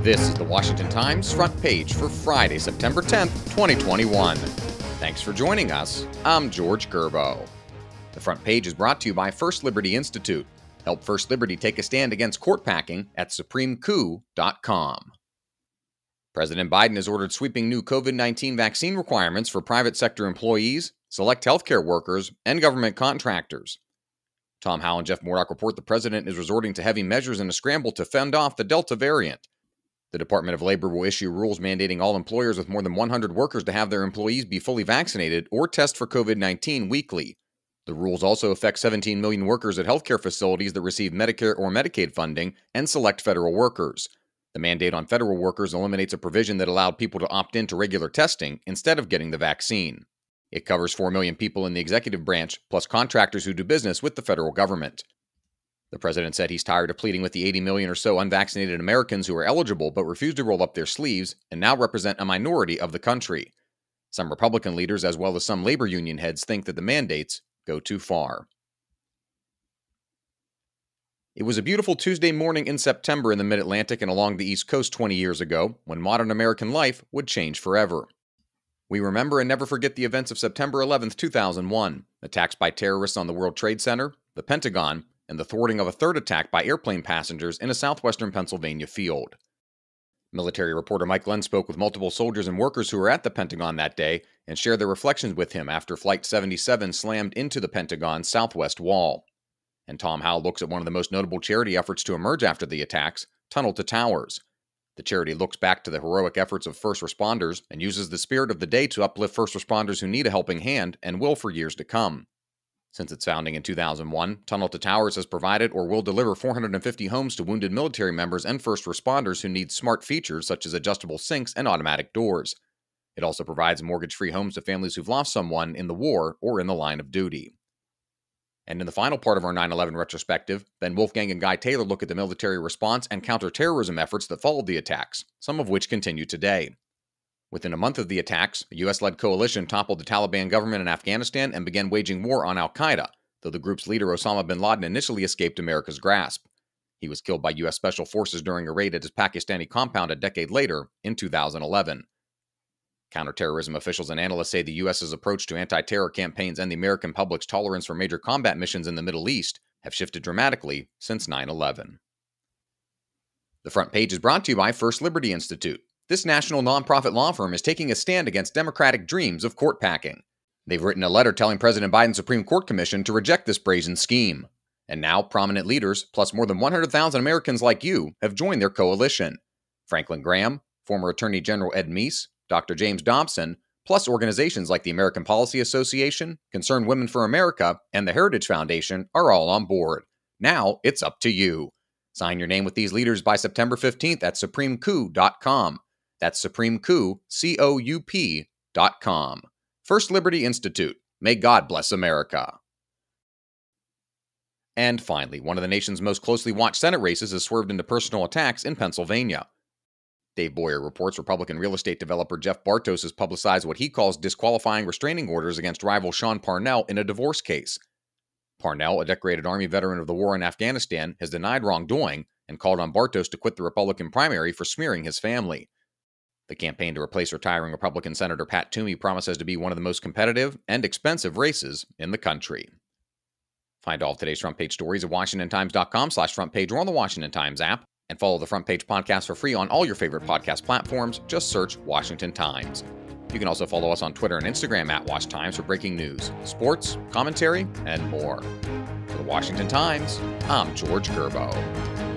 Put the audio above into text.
This is the Washington Times front page for Friday, September 10th, 2021. Thanks for joining us. I'm George Gerbo. The front page is brought to you by First Liberty Institute. Help First Liberty take a stand against court packing at supremecoup.com. President Biden has ordered sweeping new COVID-19 vaccine requirements for private sector employees, select healthcare workers, and government contractors. Tom Howell and Jeff Murdoch report the president is resorting to heavy measures in a scramble to fend off the Delta variant. The Department of Labor will issue rules mandating all employers with more than 100 workers to have their employees be fully vaccinated or test for COVID-19 weekly. The rules also affect 17 million workers at healthcare facilities that receive Medicare or Medicaid funding and select federal workers. The mandate on federal workers eliminates a provision that allowed people to opt into regular testing instead of getting the vaccine. It covers 4 million people in the executive branch, plus contractors who do business with the federal government. The president said he's tired of pleading with the 80 million or so unvaccinated Americans who are eligible but refuse to roll up their sleeves and now represent a minority of the country. Some Republican leaders, as well as some labor union heads, think that the mandates go too far. It was a beautiful Tuesday morning in September in the Mid-Atlantic and along the East Coast 20 years ago, when modern American life would change forever. We remember and never forget the events of September 11, 2001, attacks by terrorists on the World Trade Center, the Pentagon, and the thwarting of a third attack by airplane passengers in a southwestern Pennsylvania field. Military reporter Mike Glenn spoke with multiple soldiers and workers who were at the Pentagon that day and shared their reflections with him after Flight 77 slammed into the Pentagon's southwest wall. And Tom Howell looks at one of the most notable charity efforts to emerge after the attacks, Tunnel to Towers. The charity looks back to the heroic efforts of first responders and uses the spirit of the day to uplift first responders who need a helping hand and will for years to come. Since its founding in 2001, Tunnel to Towers has provided or will deliver 450 homes to wounded military members and first responders who need smart features such as adjustable sinks and automatic doors. It also provides mortgage-free homes to families who've lost someone in the war or in the line of duty. And in the final part of our 9/11 retrospective, Ben Wolfgang and Guy Taylor look at the military response and counterterrorism efforts that followed the attacks, some of which continue today. Within a month of the attacks, a U.S.-led coalition toppled the Taliban government in Afghanistan and began waging war on al-Qaeda, though the group's leader Osama bin Laden initially escaped America's grasp. He was killed by U.S. Special Forces during a raid at his Pakistani compound a decade later, in 2011. Counterterrorism officials and analysts say the U.S.'s approach to anti-terror campaigns and the American public's tolerance for major combat missions in the Middle East have shifted dramatically since 9/11. The front page is brought to you by First Liberty Institute. This national nonprofit law firm is taking a stand against democratic dreams of court packing. They've written a letter telling President Biden's Supreme Court Commission to reject this brazen scheme. And now, prominent leaders, plus more than 100,000 Americans like you, have joined their coalition. Franklin Graham, former Attorney General Ed Meese, Dr. James Dobson, plus organizations like the American Policy Association, Concerned Women for America, and the Heritage Foundation are all on board. Now, it's up to you. Sign your name with these leaders by September 15th at supremecoup.com. That's supremecoup.com. First Liberty Institute. May God bless America. And finally, one of the nation's most closely watched Senate races has swerved into personal attacks in Pennsylvania. Dave Boyer reports Republican real estate developer Jeff Bartos has publicized what he calls disqualifying restraining orders against rival Sean Parnell in a divorce case. Parnell, a decorated Army veteran of the war in Afghanistan, has denied wrongdoing and called on Bartos to quit the Republican primary for smearing his family. The campaign to replace retiring Republican Senator Pat Toomey promises to be one of the most competitive and expensive races in the country. Find all of today's front page stories at WashingtonTimes.com/frontpage or on the Washington Times app. And follow the Front Page podcast for free on all your favorite podcast platforms. Just search Washington Times. You can also follow us on Twitter and Instagram at Wash Times for breaking news, sports, commentary, and more. For the Washington Times, I'm George Gerbo.